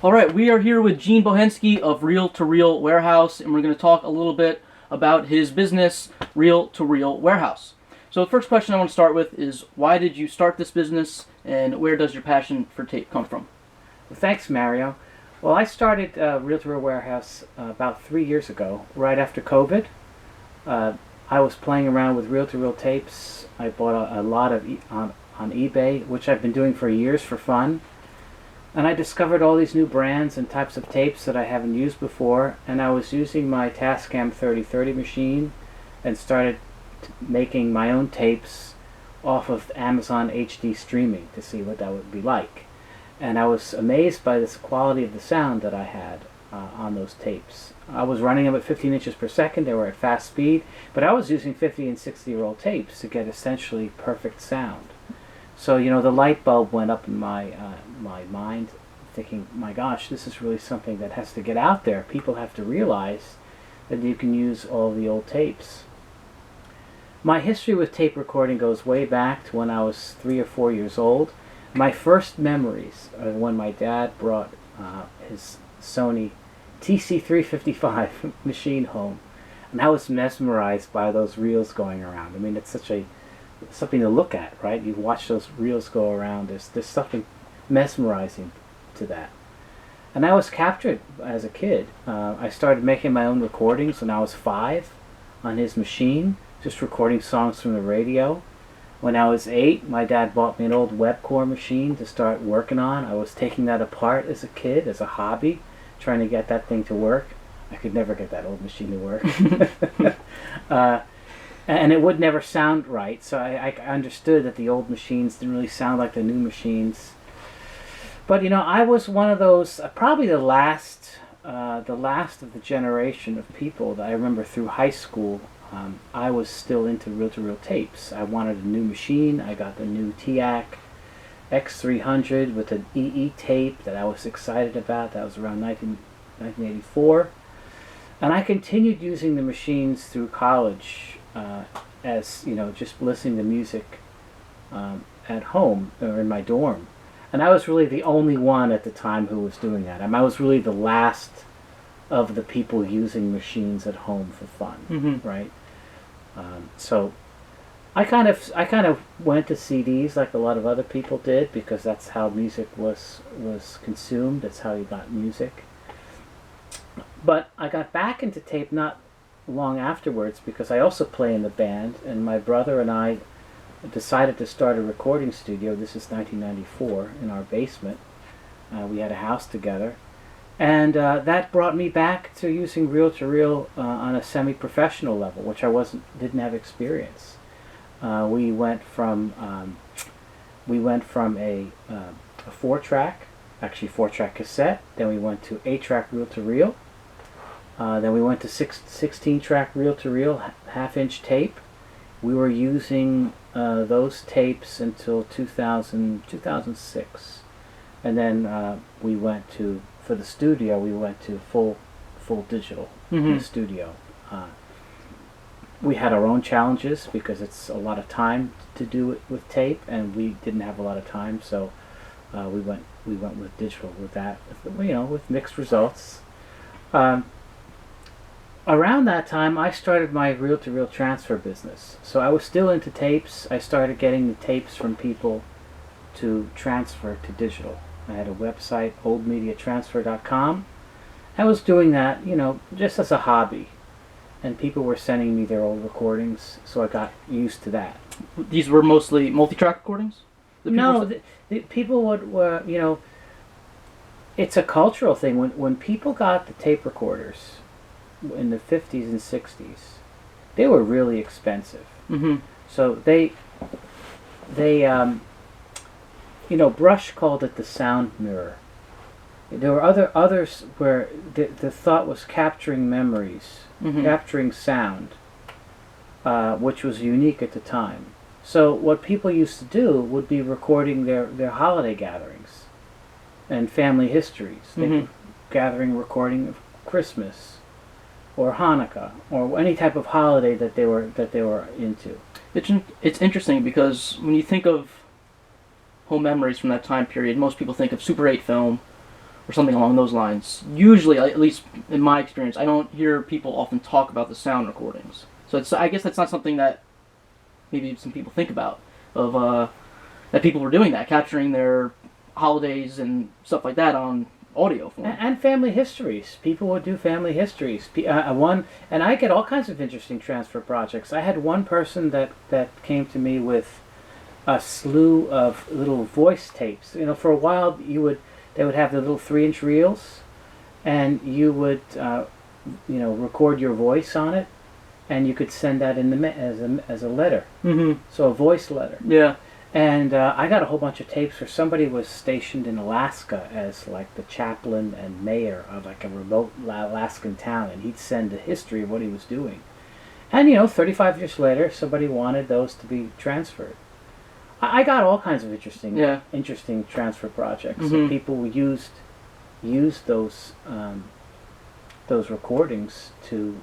All right, we are here with Gene Bohensky of Reel Warehouse, and we're going to talk a little bit about his business, Reel Warehouse. So the first question I want to start with is, why did you start this business, and where does your passion for tape come from? Well, thanks, Mario. Well, I started Realtoreal Warehouse about 3 years ago, right after COVID. I was playing around with reel-to-reel tapes. I bought a lot of on eBay, which I've been doing for years for fun. And I discovered all these new brands and types of tapes that I haven't used before, and I was using my Tascam 3030 machine and started making my own tapes off of Amazon HD streaming to see what that would be like. And I was amazed by this quality of the sound that I had on those tapes. I was running them at 15 inches per second. They were at fast speed, but I was using 50 and 60-year-old tapes to get essentially perfect sound. So, the light bulb went up in my mind, thinking, my gosh, this is really something that has to get out there. People have to realize that you can use all the old tapes. My history with tape recording goes way back to when I was 3 or 4 years old. My first memories are when my dad brought his Sony TC355 machine home, and I was mesmerized by those reels going around. I mean, it's something to look at, right? You watch those reels go around. There's something mesmerizing to that. And I was captured as a kid. I started making my own recordings when I was 5 on his machine, just recording songs from the radio. When I was 8, my dad bought me an old Webcore machine to start working on. I was taking that apart as a kid, as a hobby, trying to get that thing to work. I could never get that old machine to work. And it would never sound right, so I understood that the old machines didn't really sound like the new machines. But I was one of those, probably the last of the generation of people that I remember through high school. I was still into reel-to-reel tapes. I wanted a new machine. I got the new TIAC X300 with an EE tape that I was excited about. That was around 1984. And I continued using the machines through college. As just listening to music at home or in my dorm, and I was really the only one at the time who was doing that. I was really the last of the people using machines at home for fun, right? So I kind of went to CDs like a lot of other people did, because that's how music was consumed. That's how you got music. But I got back into tape not long afterwards, because I also play in the band, and my brother and I decided to start a recording studio. This is 1994 in our basement. We had a house together, and that brought me back to using reel-to-reel on a semi-professional level, which I didn't have experience. We went from a 4-track, actually 4-track cassette. Then we went to 8-track reel-to-reel. Then we went to 16-track reel-to-reel half-inch tape. We were using those tapes until 2006. And then we went to, for the studio, we went to full digital in the studio. We had our own challenges, because it's a lot of time to do it with tape, and we didn't have a lot of time, so we went with digital with that, with mixed results. Around that time, I started my reel-to-reel transfer business. So I was still into tapes. I started getting the tapes from people to transfer to digital. I had a website, oldmediatransfer.com. I was doing that, just as a hobby. And people were sending me their old recordings, so I got used to that. These were mostly multi-track recordings? No, the people were, it's a cultural thing. When people got the tape recorders in the 50s and 60s, they were really expensive. So they Brush called it the sound mirror. There were others where the thought was capturing memories, capturing sound, which was unique at the time. So what people used to do would be recording their holiday gatherings and family histories. They were recording of Christmas or Hanukkah, or any type of holiday that they were into. It's interesting, because when you think of home memories from that time period, most people think of Super 8 film, or something along those lines. Usually, at least in my experience, I don't hear people often talk about the sound recordings. So I guess that's not something that maybe some people think about, of that people were doing that, capturing their holidays and stuff like that on audio form. And family histories. People would do family histories. And I get all kinds of interesting transfer projects. I had one person that came to me with a slew of little voice tapes. For a while they would have the little 3-inch reels, and you would record your voice on it, and you could send that in as a letter. Mm-hmm. So a voice letter. Yeah. And I got a whole bunch of tapes where somebody was stationed in Alaska as like the chaplain and mayor of like a remote Alaskan town, and he'd send a history of what he was doing. And 35 years later, somebody wanted those to be transferred. I got all kinds of interesting transfer projects. Mm-hmm. So people used those recordings to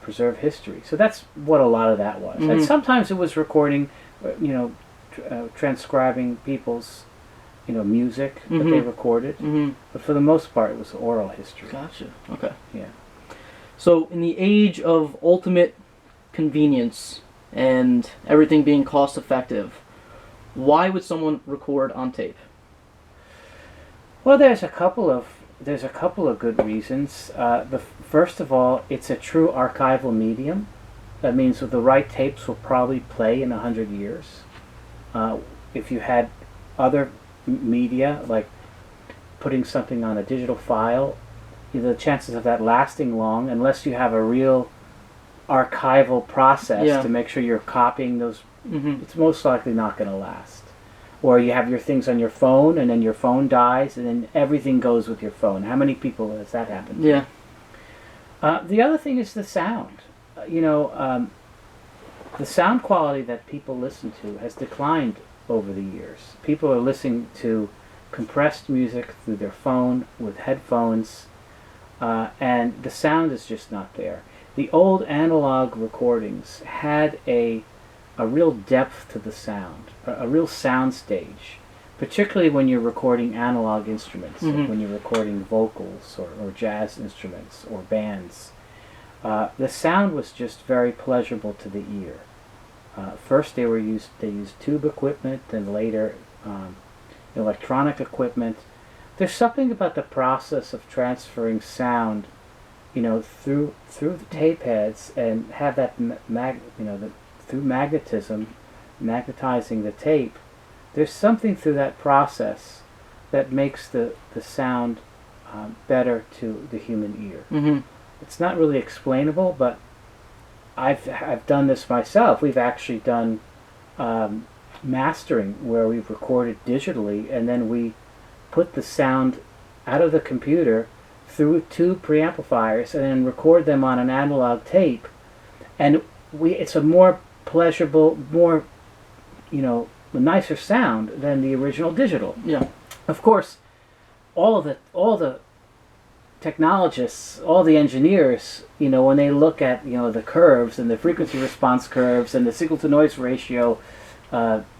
preserve history. So that's what a lot of that was. Mm-hmm. And sometimes it was recording, transcribing people's, music that they recorded. Mm-hmm. But for the most part, it was oral history. Gotcha. Okay. Yeah. So in the age of ultimate convenience and everything being cost effective, why would someone record on tape? Well, there's a couple of good reasons. First of all, it's a true archival medium. That means that the right tapes will probably play in 100 years. If you had other media, like putting something on a digital file, the chances of that lasting long, unless you have a real archival process to make sure you're copying those, it's most likely not going to last. Or you have your things on your phone, and then your phone dies, and then everything goes with your phone. How many people has that happened to? Yeah. The other thing is the sound. The sound quality that people listen to has declined over the years. People are listening to compressed music through their phone with headphones, and the sound is just not there. The old analog recordings had a real depth to the sound, a real sound stage, particularly when you're recording analog instruments, like when you're recording vocals or jazz instruments or bands. The sound was just very pleasurable to the ear. First they used tube equipment, then later electronic equipment. There's something about the process of transferring sound, through the tape heads, and have that through magnetism, magnetizing the tape. There's something through that process that makes the sound better to the human ear. Mm-hmm. It's not really explainable, but I've done this myself. We've actually done mastering where we've recorded digitally, and then we put the sound out of the computer through 2 preamplifiers and then record them on an analog tape, and it's a more pleasurable, more nicer sound than the original digital. Yeah. Of course, all the technologists, all the engineers, when they look at the curves and the frequency response curves and the signal to noise ratio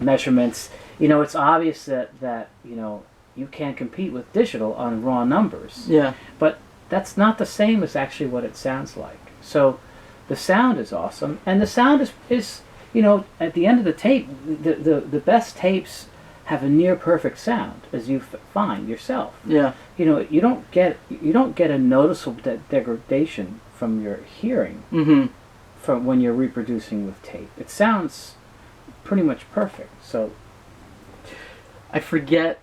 measurements, it's obvious that you can't compete with digital on raw numbers. Yeah. But that's not the same as actually what it sounds like. So the sound is awesome, and the sound is at the end of the tape, the best tapes have a near perfect sound, as you find yourself. Yeah. You don't get a noticeable degradation from your hearing from when you're reproducing with tape. It sounds pretty much perfect. So I forget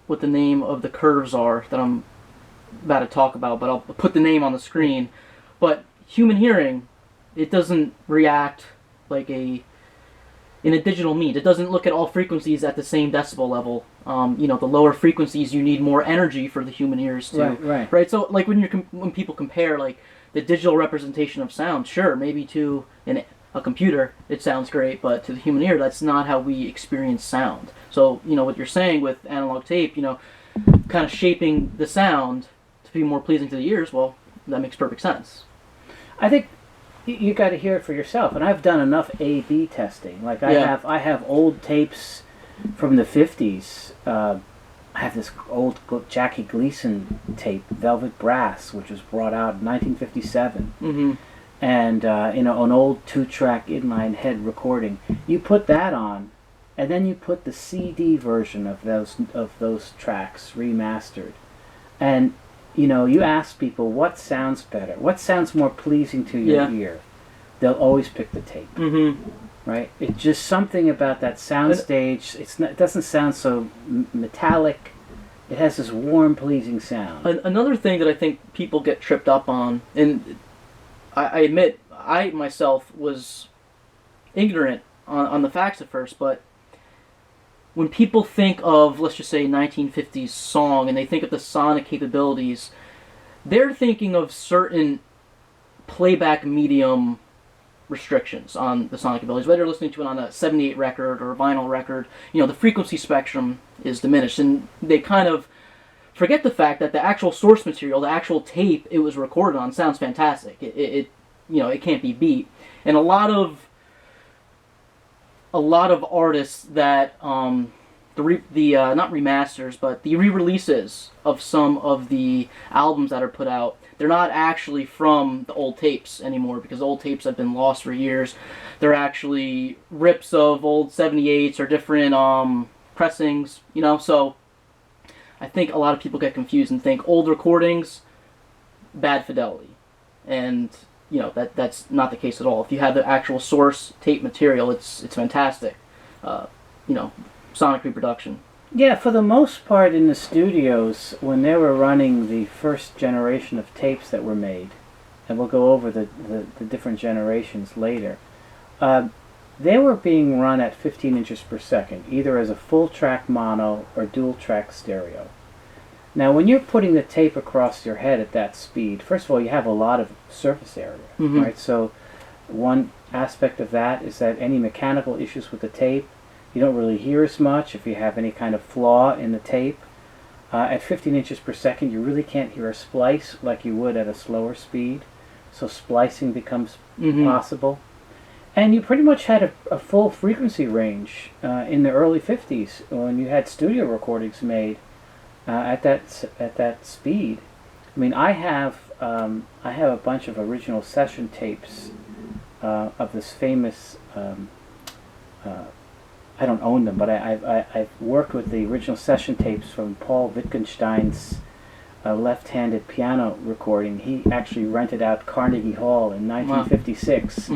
what the name of the curves are that I'm about to talk about, but I'll put the name on the screen. But human hearing, it doesn't react like in a digital mean. It doesn't look at all frequencies at the same decibel level. The lower frequencies, you need more energy for the human ears to. Right. So like when people compare like the digital representation of sound, sure, maybe to a computer it sounds great, but to the human ear, that's not how we experience sound. So what you're saying with analog tape, kind of shaping the sound to be more pleasing to the ears, well, that makes perfect sense. I think you got to hear it for yourself, and I've done enough A/B testing. Like I have old tapes from the 50s. I I have this old Jackie Gleason tape, Velvet Brass, which was brought out in 1957. Mm-hmm. And an old 2-track inline head recording. You put that on, and then you put the CD version of those tracks remastered, and you ask people what sounds better, what sounds more pleasing to your ear. They'll always pick the tape. Mm-hmm. Right? It's just something about that sound stage. It doesn't sound so metallic. It has this warm, pleasing sound. Another thing that I think people get tripped up on, and I admit I myself was ignorant on the facts at first, but when people think of, let's just say, 1950s song, and they think of the sonic capabilities, they're thinking of certain playback medium restrictions on the sonic abilities. Whether you're listening to it on a 78 record or a vinyl record, the frequency spectrum is diminished, and they kind of forget the fact that the actual source material, the actual tape it was recorded on, sounds fantastic. It can't be beat. And a lot of artists that not remasters, but the re-releases of some of the albums that are put out, they're not actually from the old tapes anymore, because old tapes have been lost for years. They're actually rips of old 78s or different pressings, so I think a lot of people get confused and think old recordings, bad fidelity. And that's not the case at all. If you have the actual source tape material, it's fantastic. Sonic reproduction. Yeah, for the most part in the studios, when they were running the first generation of tapes that were made, and we'll go over the different generations later, they were being run at 15 inches per second, either as a full track mono or dual track stereo. Now, when you're putting the tape across your head at that speed, first of all, you have a lot of surface area, right? So one aspect of that is that any mechanical issues with the tape, you don't really hear as much if you have any kind of flaw in the tape. At 15 inches per second, you really can't hear a splice like you would at a slower speed. So splicing becomes possible. And you pretty much had a full frequency range in the early 50s when you had studio recordings made at that speed. I mean, I have a bunch of original session tapes of this famous. I don't own them, but I've worked with the original session tapes from Paul Wittgenstein's left-handed piano recording. He actually rented out Carnegie Hall in 1956,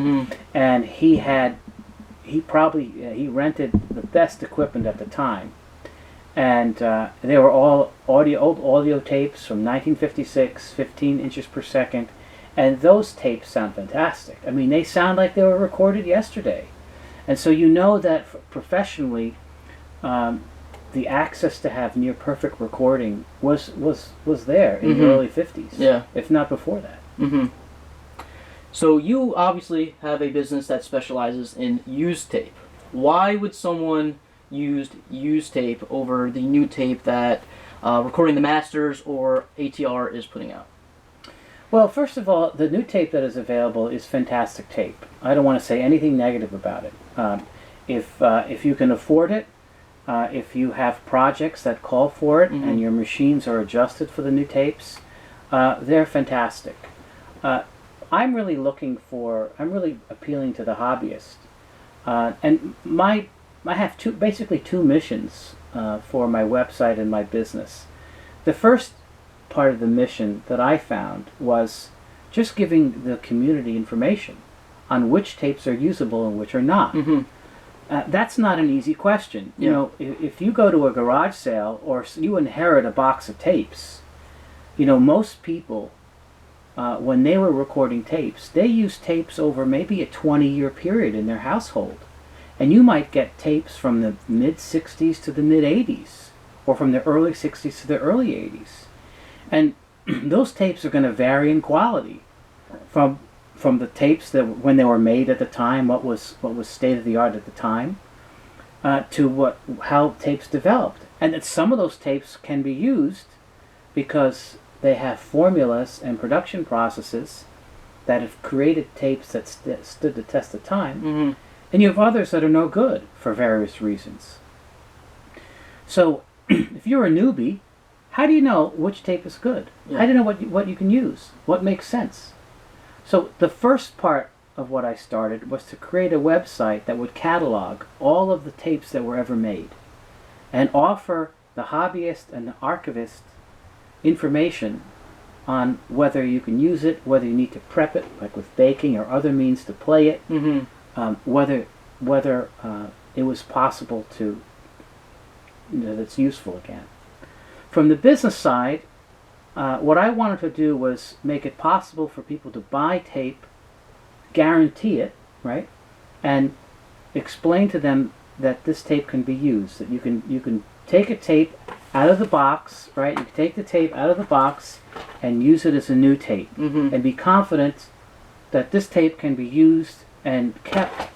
and he rented the best equipment at the time, and they were all old audio tapes from 1956, 15 inches per second, and those tapes sound fantastic. I mean, they sound like they were recorded yesterday. And so that professionally, the access to have near perfect recording was there in the early 50s, if not before that. So you obviously have a business that specializes in used tape. Why would someone use used tape over the new tape that Recording the Masters or ATR is putting out? Well, first of all, the new tape that is available is fantastic tape. I don't want to say anything negative about it. If you can afford it, if you have projects that call for it, and your machines are adjusted for the new tapes, they're fantastic. I'm really appealing to the hobbyist, and I have basically two missions for my website and my business. The first part of the mission that I found was just giving the community information on which tapes are usable and which are not. That's not an easy question. You know, if you go to a garage sale or you inherit a box of tapes, most people, when they were recording tapes, they used tapes over maybe a 20-year period in their household. And you might get tapes from the mid-60s to the mid-80s, or from the early 60s to the early 80s. And those tapes are going to vary in quality from the tapes that when they were made at the time, what was state of the art at the time, to how tapes developed. And that some of those tapes can be used because they have formulas and production processes that have created tapes that stood the test of time. And you have others that are no good for various reasons. So if you're a newbie, how do you know which tape is good? Yeah. How do you know what you can use? What makes sense? So the first part of what I started was to create a website that would catalog all of the tapes that were ever made and offer the hobbyist and the archivist information on whether you can use it, whether you need to prep it, like with baking or other means to play it, whether it was possible to, that it's useful again. From the business side, what I wanted to do was make it possible for people to buy tape, guarantee it, right, and explain to them that this tape can be used. That you can take a tape out of the box, right? You can take the tape out of the box and use it as a new tape, and be confident that this tape can be used and kept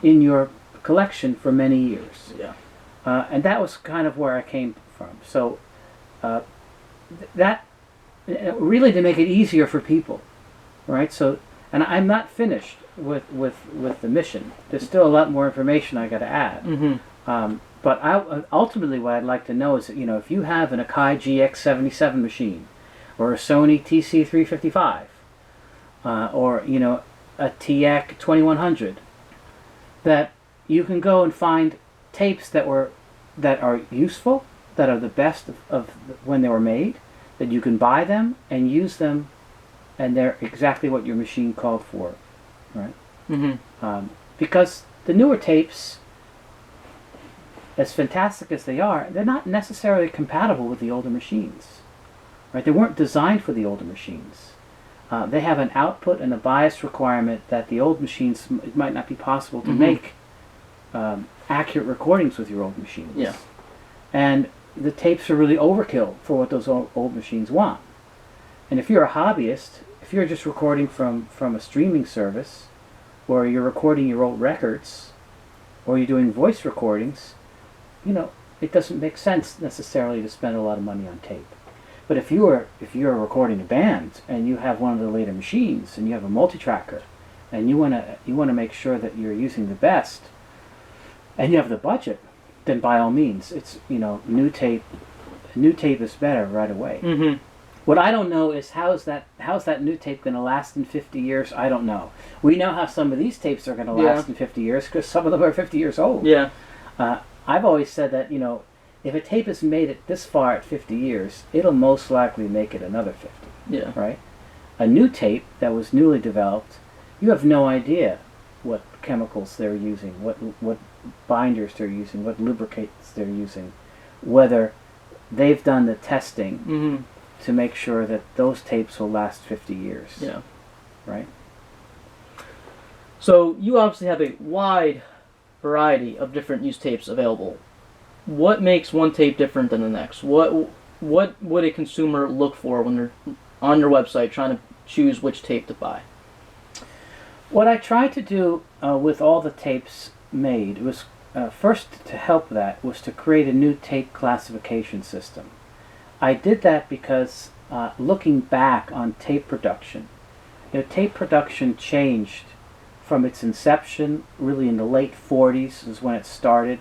in your collection for many years. Yeah. And that was kind of where I came from. So that really to make it easier for people, right? So, and I'm not finished with the mission. There's still a lot more information I got to add. But ultimately, what I'd like to know is that, if you have an Akai GX77 machine, or a Sony TC355, or a TIAC 2100, that you can go and find tapes that are useful, that are the best of when they were made, that you can buy them and use them, and they're exactly what your machine called for, right? Because the newer tapes, as fantastic as they are, they're not necessarily compatible with the older machines, right? They weren't designed for the older machines. They have an output and a bias requirement that the old machines, it might not be possible to make accurate recordings with your old machines. Yeah. And the tapes are really overkill for what those old machines want. And if you're a hobbyist, if you're just recording from a streaming service, or you're recording your old records, or you're doing voice recordings, it doesn't make sense necessarily to spend a lot of money on tape. But if you're recording a band and you have one of the later machines and you have a multi-tracker and you wanna make sure that you're using the best and you have the budget, then by all means, it's new tape is better right away. What I don't know is how's that new tape going to last in 50 years? I don't know. We know how some of these tapes are going to last in 50 years because some of them are 50 years old. Yeah. I've always said that, if a tape is made it this far at 50 years, it'll most likely make it another 50. Yeah. Right? A new tape that was newly developed, you have no idea what chemicals they're using, what binders they're using, what lubricants they're using, whether they've done the testing to make sure that those tapes will last 50 years. Yeah. Right? So you obviously have a wide variety of different used tapes available. What makes one tape different than the next? What would a consumer look for when they're on your website trying to choose which tape to buy? What I tried to do with all the tapes made was first to help that was to create a new tape classification system. I did that because looking back on tape production, tape production changed from its inception really in the late 40s is when it started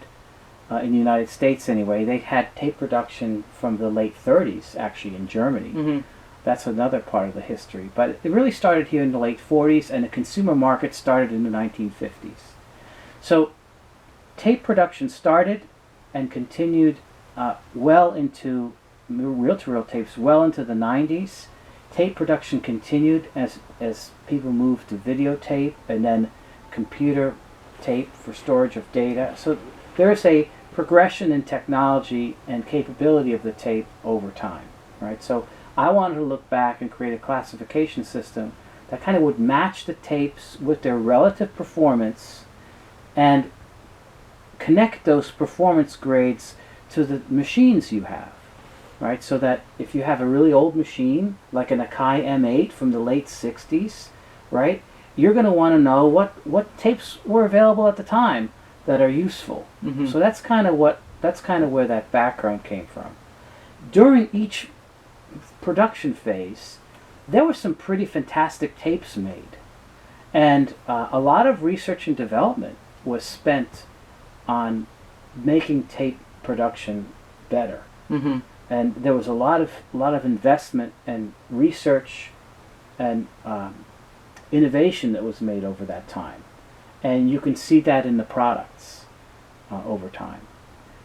in the United States anyway. They had tape production from the late 30s actually in Germany. That's another part of the history. But it really started here in the late 40s, and the consumer market started in the 1950s. So tape production started and continued well into reel-to-reel tapes, well into the 90s. Tape production continued as people moved to videotape and then computer tape for storage of data. So there is a progression in technology and capability of the tape over time, right? So I wanted to look back and create a classification system that kind of would match the tapes with their relative performance and connect those performance grades to the machines you have, right? So that if you have a really old machine, like an Akai M8 from the late 60s, right, you're going to want to know what tapes were available at the time that are useful. So that's kind of where that background came from. During each production phase, there were some pretty fantastic tapes made, and a lot of research and development was spent on making tape production better. Mm-hmm. And there was a lot of investment and research and innovation that was made over that time, and you can see that in the products over time.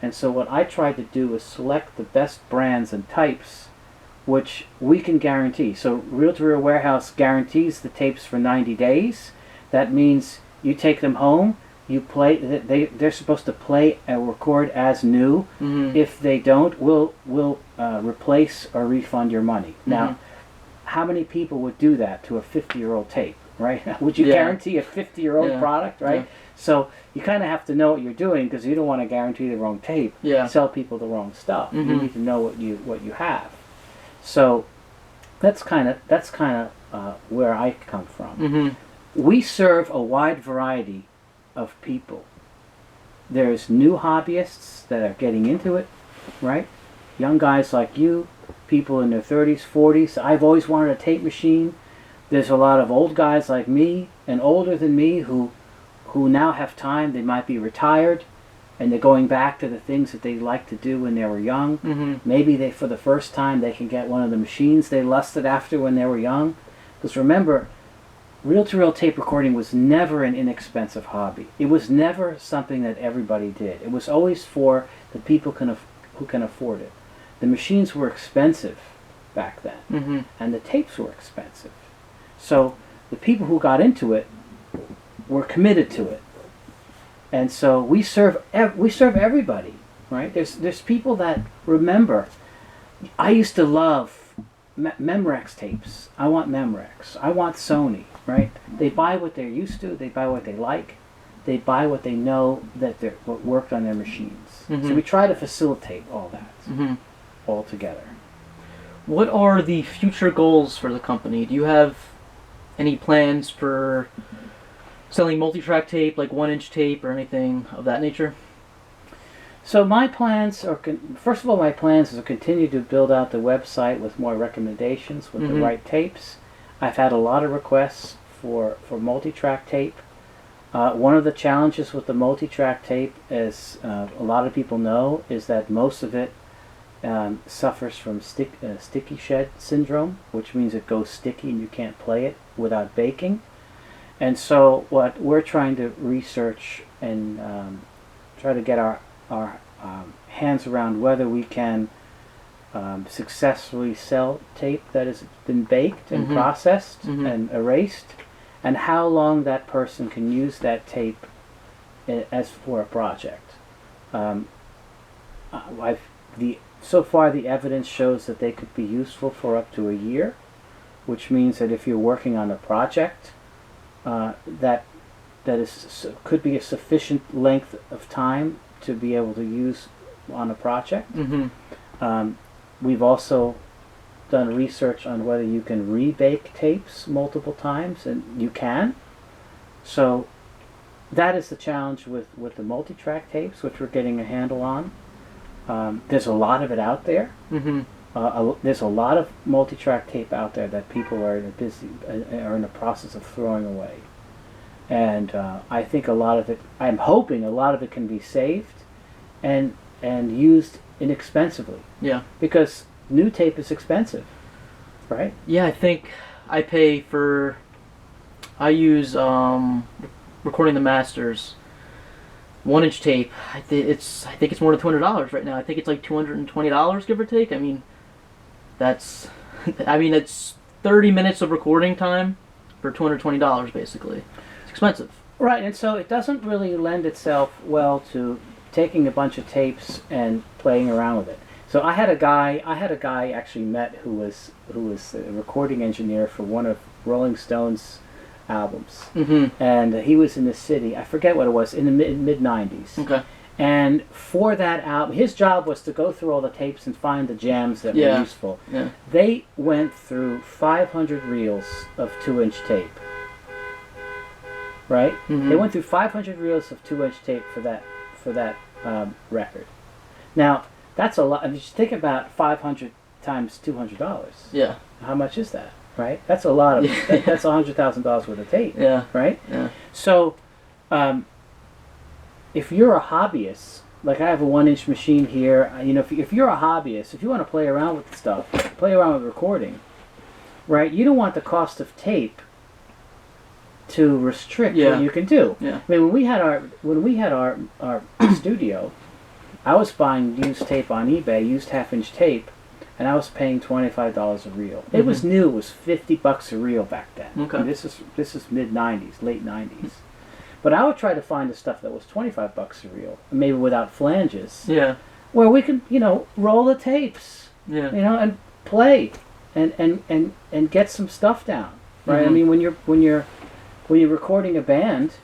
And so what I tried to do is select the best brands and types which we can guarantee. So Realtoreal Warehouse guarantees the tapes for 90 days. That means you take them home, you play. They're supposed to play and record as new. Mm-hmm. If they don't, we'll replace or refund your money. Mm-hmm. Now, how many people would do that to a 50-year-old tape, right? Would you guarantee a 50-year-old product, right? Yeah. So you kind of have to know what you're doing, because you don't want to guarantee the wrong tape. Yeah. Sell people the wrong stuff. Mm-hmm. You need to know what you have. So that's kind of where I come from. Mm-hmm. We serve a wide variety of people. There's new hobbyists that are getting into it, right? Young guys like you, people in their 30s, 40s. I've always wanted a tape machine. There's a lot of old guys like me and older than me who now have time. They might be retired, and they're going back to the things that they liked to do when they were young. Mm-hmm. Maybe for the first time, they can get one of the machines they lusted after when they were young. Because remember, reel-to-reel tape recording was never an inexpensive hobby. It was never something that everybody did. It was always for the people who can afford it. The machines were expensive back then, mm-hmm. and the tapes were expensive. So the people who got into it were committed to it. And so we serve everybody, right? There's people that remember. I used to love Memorex tapes. I want Memorex. I want Sony, right? They buy what they're used to. They buy what they like. They buy what they know what worked on their machines. Mm-hmm. So we try to facilitate all that mm-hmm. all together. What are the future goals for the company? Do you have any plans for selling multi-track tape, like 1-inch tape or anything of that nature? So my plans are, first of all, my plans is to continue to build out the website with more recommendations with mm-hmm. the right tapes. I've had a lot of requests for multi-track tape. One of the challenges with the multi-track tape, as a lot of people know, is that most of it suffers from sticky shed syndrome, which means it goes sticky and you can't play it without baking. And so what we're trying to research and try to get our hands around whether we can successfully sell tape that has been baked and mm-hmm. processed mm-hmm. and erased, and how long that person can use that tape as for a project. So far the evidence shows that they could be useful for up to a year, which means that if you're working on a project that could be a sufficient length of time to be able to use on a project. Mm-hmm. We've also done research on whether you can rebake tapes multiple times, and you can. So that is the challenge with the multi-track tapes, which we're getting a handle on. There's a lot of it out there. Mm-hmm. There's a lot of multi-track tape out there that people are in the process of throwing away. And I think I'm hoping a lot of it can be saved and used inexpensively. Yeah. Because new tape is expensive, right? Yeah, I think I use recording the masters 1-inch tape. I think it's more than $200 right now. I think it's like $220, give or take. I mean, that's 30 minutes of recording time for $220 basically. It's expensive. Right, and so it doesn't really lend itself well to taking a bunch of tapes and playing around with it. So I had a guy actually met who was a recording engineer for one of Rolling Stone's albums. Mm-hmm. And he was in the city, I forget what it was, in the mid-90s. Okay. And for that album, his job was to go through all the tapes and find the jams that were useful. Yeah. They went through 500 reels of 2-inch tape. Right? Mm-hmm. They went through 500 reels of 2-inch tape for that record. Now, that's a lot. I mean, just think about 500 times $200. Yeah. How much is that? Right? That's a lot of. That's $100,000 worth of tape. Yeah. Right? Yeah. So, if you're a hobbyist like I have a 1-inch machine here. You know, if you're a hobbyist, if you want to play around with stuff, play around with recording, right? You don't want the cost of tape to restrict what you can do. Yeah. I mean, when we had our studio, I was buying used tape on eBay, used 1/2-inch tape, and I was paying $25 a reel. It was new. It was $50 a reel back then. Okay. And this is mid '90s, late '90s. But I would try to find the stuff that was $25 a reel, maybe without flanges. Yeah. Where we could, roll the tapes. Yeah. And play, and get some stuff down. Right. I mean, when you're recording a band,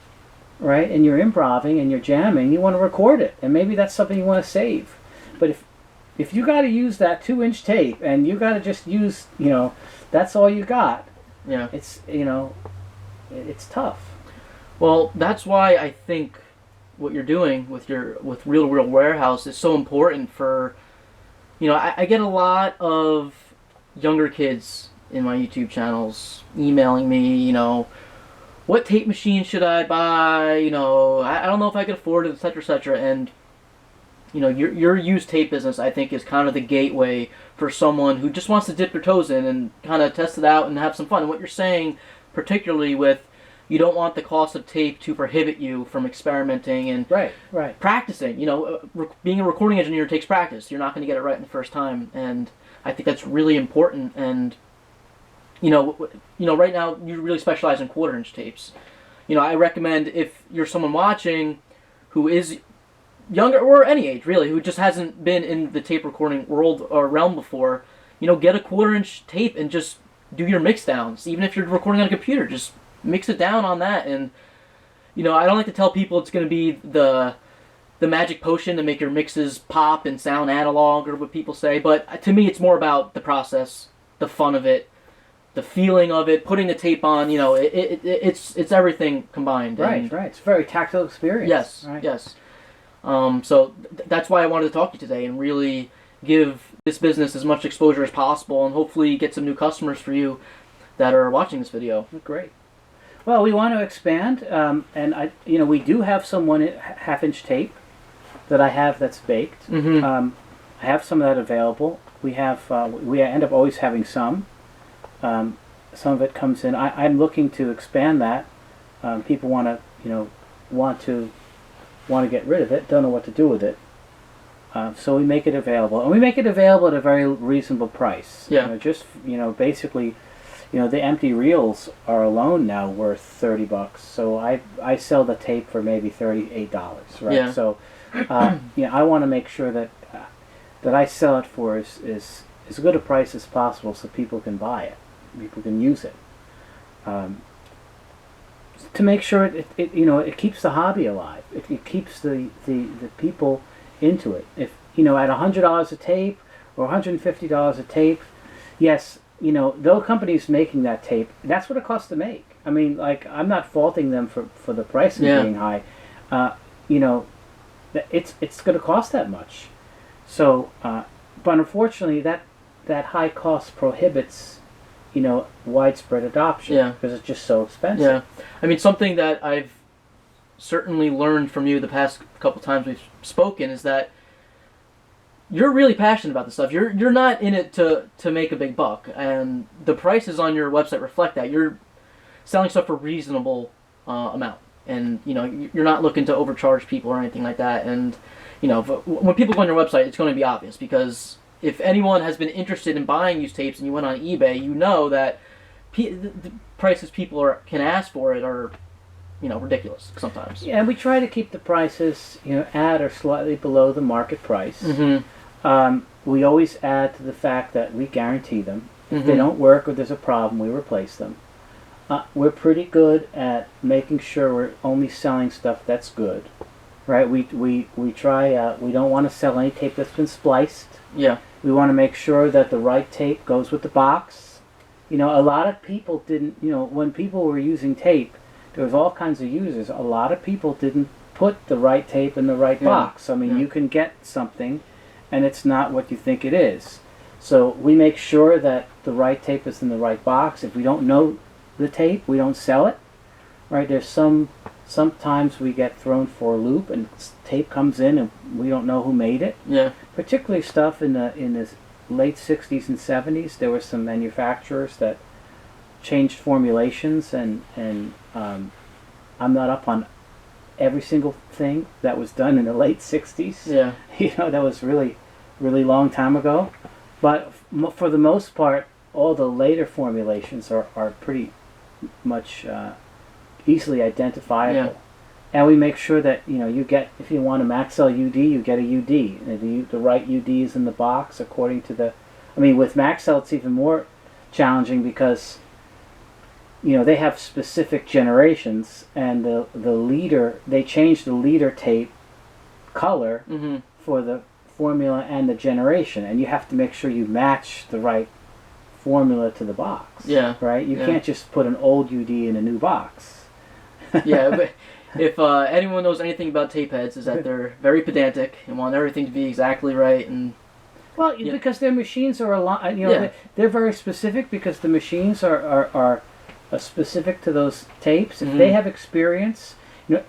right, and you're improvising and you're jamming, you want to record it, and maybe that's something you want to save. But if you got to use that 2-inch tape and you got to just use, that's all you got. Yeah. It's it's tough. Well, that's why I think what you're doing with Reel Warehouse is so important for, I get a lot of younger kids in my YouTube channels emailing me, what tape machine should I buy? I don't know if I can afford it, etc., etc. And your used tape business, I think, is kind of the gateway for someone who just wants to dip their toes in and kind of test it out and have some fun. And what you're saying, particularly with, you don't want the cost of tape to prohibit you from experimenting and right. practicing. Being a recording engineer takes practice. You're not going to get it right in the first time, and I think that's really important. And right now you really specialize in 1/4-inch tapes. I recommend, if you're someone watching who is younger or any age really, who just hasn't been in the tape recording world or realm before, get a 1/4-inch tape and just do your mix downs. Even if you're recording on a computer, just mix it down on that. And I don't like to tell people it's going to be the magic potion to make your mixes pop and sound analog, or what people say, but to me it's more about the process, the fun of it, the feeling of it, putting the tape on. It's everything combined. Right. It's a very tactile experience. Yes. Right. Yes. So that's why I wanted to talk to you today and really give this business as much exposure as possible, and hopefully get some new customers for you that are watching this video. Great. Well, we want to expand, and we do have some 1/2-inch tape that I have that's baked. I have some of that available. We end up always having some. Some of it comes in. I'm looking to expand that. People want to get rid of it. Don't know what to do with it. So we make it available, and we make it available at a very reasonable price. Yeah. Basically. The empty reels are alone now worth $30. So I sell the tape for maybe $38, right? Yeah. So, I want to make sure that I sell it for as good a price as possible, so people can buy it, people can use it. To make sure it keeps the hobby alive. It keeps the people into it. If at $100 a tape or $150 a tape, yes. Though companies making that tape, that's what it costs to make. I mean, I'm not faulting them for the pricing being high. It's going to cost that much. So, but unfortunately, that high cost prohibits, widespread adoption because it's just so expensive. Yeah, I mean, something that I've certainly learned from you the past couple times we've spoken is that you're really passionate about this stuff. You're not in it to make a big buck, and the prices on your website reflect that. You're selling stuff for a reasonable amount, and you're not looking to overcharge people or anything like that. And when people go on your website, it's going to be obvious, because if anyone has been interested in buying used tapes and you went on eBay, you know that the prices people can ask for it are ridiculous sometimes. Yeah, and we try to keep the prices at or slightly below the market price. We always add to the fact that we guarantee them. If they don't work or there's a problem, we replace them. We're pretty good at making sure we're only selling stuff that's good, right? We try. We don't want to sell any tape that's been spliced. Yeah. We want to make sure that the right tape goes with the box. A lot of people didn't. When people were using tape, there was all kinds of users. A lot of people didn't put the right tape in the right box. I mean, you can get something, and it's not what you think it is. So we make sure that the right tape is in the right box. If we don't know the tape, we don't sell it. Right? There's some Sometimes we get thrown for a loop, and tape comes in, and we don't know who made it. Yeah. Particularly stuff in the late 60s and 70s. There were some manufacturers that changed formulations, and I'm not up on every single thing that was done in the late 60s. Yeah. That was really, really long time ago. But for the most part, all the later formulations are pretty much easily identifiable. Yeah. And we make sure that, you get, if you want a Maxell UD, you get a UD. And the right UD is in the box according to with Maxell it's even more challenging because, they have specific generations, and they changed the leader tape color for the formula and the generation, and you have to make sure you match the right formula to the box. Yeah. Right? You can't just put an old UD in a new box. Yeah, but if anyone knows anything about tape heads, is that they're very pedantic and want everything to be exactly right. And because their machines are a lot, they're very specific because the machines are specific to those tapes. If they have experience,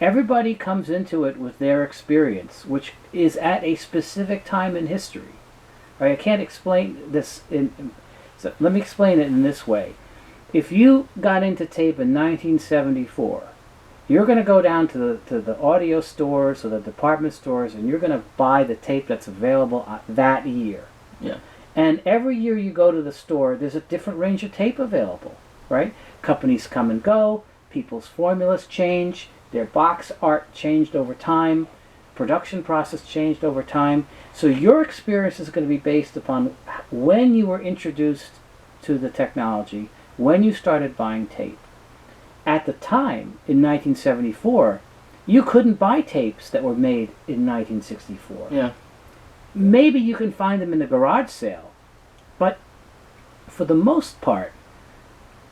everybody comes into it with their experience, which is at a specific time in history. Right? I can't explain this so let me explain it in this way. If you got into tape in 1974, you're going to go down to the audio stores or the department stores, and you're going to buy the tape that's available that year. Yeah. And every year you go to the store, there's a different range of tape available, right? Companies come and go, people's formulas change, their box art changed over time, production process changed over time. So your experience is going to be based upon when you were introduced to the technology, when you started buying tape. At the time, in 1974, you couldn't buy tapes that were made in 1964. Yeah. Maybe you can find them in the garage sale, but for the most part,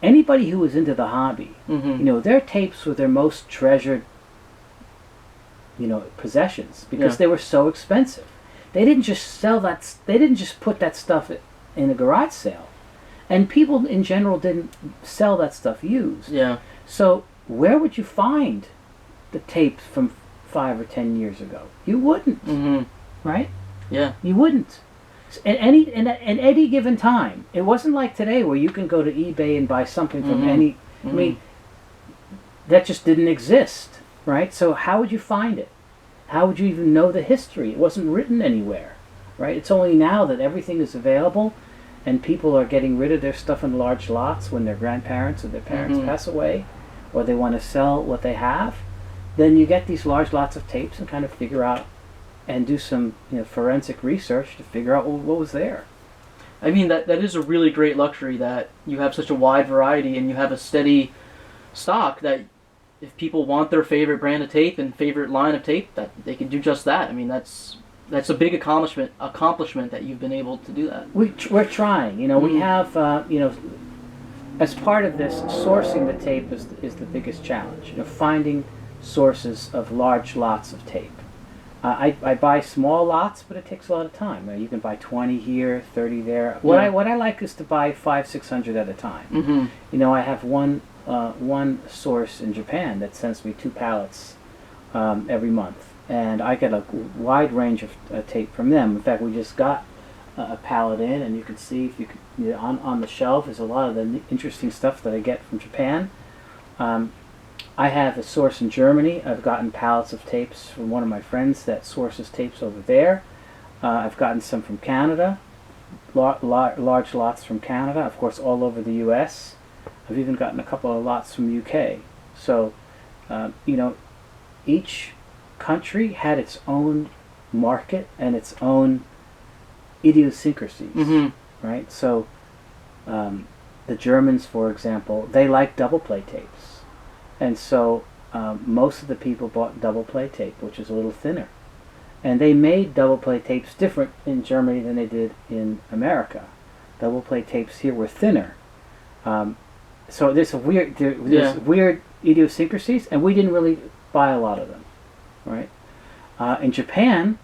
anybody who was into the hobby, their tapes were their most treasured, possessions because they were so expensive. They didn't just sell that. They didn't just put that stuff in a garage sale, and people in general didn't sell that stuff used. Yeah. So where would you find the tapes from 5 or 10 years ago? You wouldn't, right? Yeah. You wouldn't. At any given time, it wasn't like today where you can go to eBay and buy something from any. I mean, that just didn't exist, right? So how would you find it? How would you even know the history? It wasn't written anywhere, right? It's only now that everything is available, and people are getting rid of their stuff in large lots when their grandparents or their parents pass away, or they want to sell what they have. Then you get these large lots of tapes and kind of figure out and do some forensic research to figure out what was there. I mean, that is a really great luxury that you have such a wide variety and you have a steady stock that if people want their favorite brand of tape and favorite line of tape, that they can do just that. I mean, that's a big accomplishment that you've been able to do that. We're trying. We have, as part of this, sourcing the tape is the biggest challenge. Finding sources of large lots of tape. I buy small lots, but it takes a lot of time. You can buy 20 here, 30 there. What I like is to buy 500-600 at a time. I have one source in Japan that sends me 2 pallets every month, and I get a wide range of tape from them. In fact, we just got a pallet in, and you can see if you could, on the shelf is a lot of the interesting stuff that I get from Japan. I have a source in Germany. I've gotten pallets of tapes from one of my friends that sources tapes over there. I've gotten some from Canada, large lots from Canada, of course all over the U.S. I've even gotten a couple of lots from UK. So, each country had its own market and its own idiosyncrasies, right? So, the Germans, for example, they like double play tapes. And so most of the people bought double play tape, which is a little thinner. And they made double play tapes different in Germany than they did in America. Double play tapes here were thinner. So there's weird idiosyncrasies, and we didn't really buy a lot of them, right? In Japan,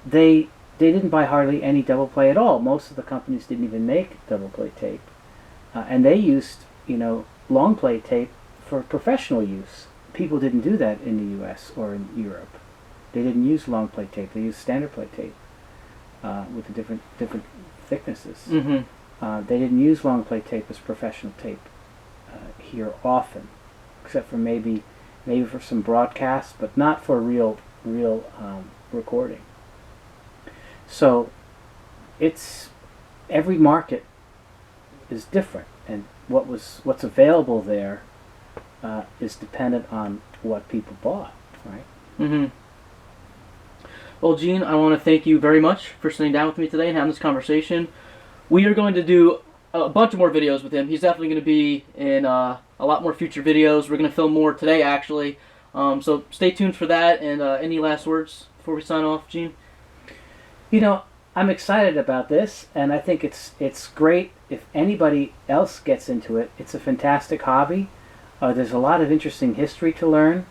they didn't buy hardly any double play at all. Most of the companies didn't even make double play tape, and they used long play tape for professional use. people didn't do that in the U.S. or in Europe. They didn't use long plate tape. They used standard plate tape with the different thicknesses. Mm-hmm. They didn't use long plate tape as professional tape here often, except for maybe for some broadcasts, but not for real recording. So it's every market is different, and what's available there is dependent on what people bought, right? Mm-hmm. Well, Gene, I want to thank you very much for sitting down with me today and having this conversation. We are going to do a bunch of more videos with him. He's definitely going to be in a lot more future videos. We're going to film more today, actually. So stay tuned for that. And any last words before we sign off, Gene? You know, I'm excited about this, and I think it's great if anybody else gets into it. It's a fantastic hobby. There's a lot of interesting history to learn,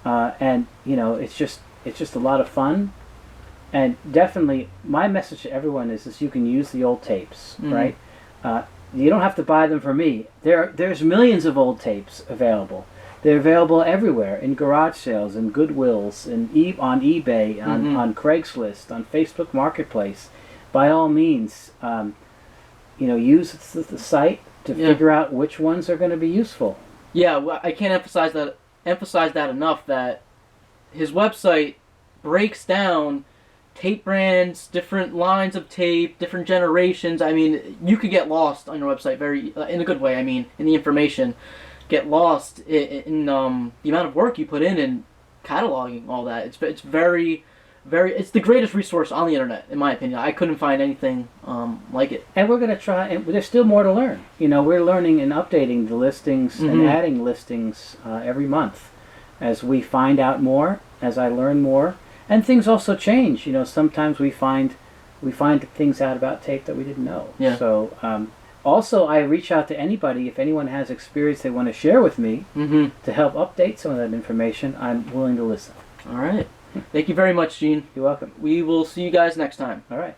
and you know, it's just a lot of fun. And definitely, my message to everyone is you can use the old tapes, Mm-hmm. right? You don't have to buy them from me. There's millions of old tapes available. They're available everywhere, in garage sales, in Goodwills, on eBay, Mm-hmm. on Craigslist, on Facebook Marketplace. By all means, use the site to figure out which ones are going to be useful. Yeah, well, I can't emphasize that enough, that his website breaks down tape brands, different lines of tape, different generations. I mean, you could get lost on your website in a good way. I mean, in the information, get lost in the amount of work you put in cataloging all that. It's very, very. It's the greatest resource on the internet, in my opinion. I couldn't find anything like it. And we're going to try. And there's still more to learn. You know, we're learning and updating the listings Mm-hmm. and adding listings every month as we find out more, as I learn more. And things also change. You know, sometimes we find things out about tape that we didn't know. Yeah. So also, I reach out to anybody. If anyone has experience they want to share with me Mm-hmm. to help update some of that information, I'm willing to listen. All right. Thank you very much, Gene. You're welcome. We will see you guys next time. All right.